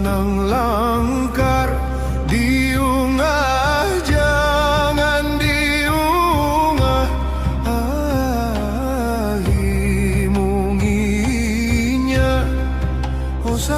ng langkar. Diungah jangan diungah, himunginya o sa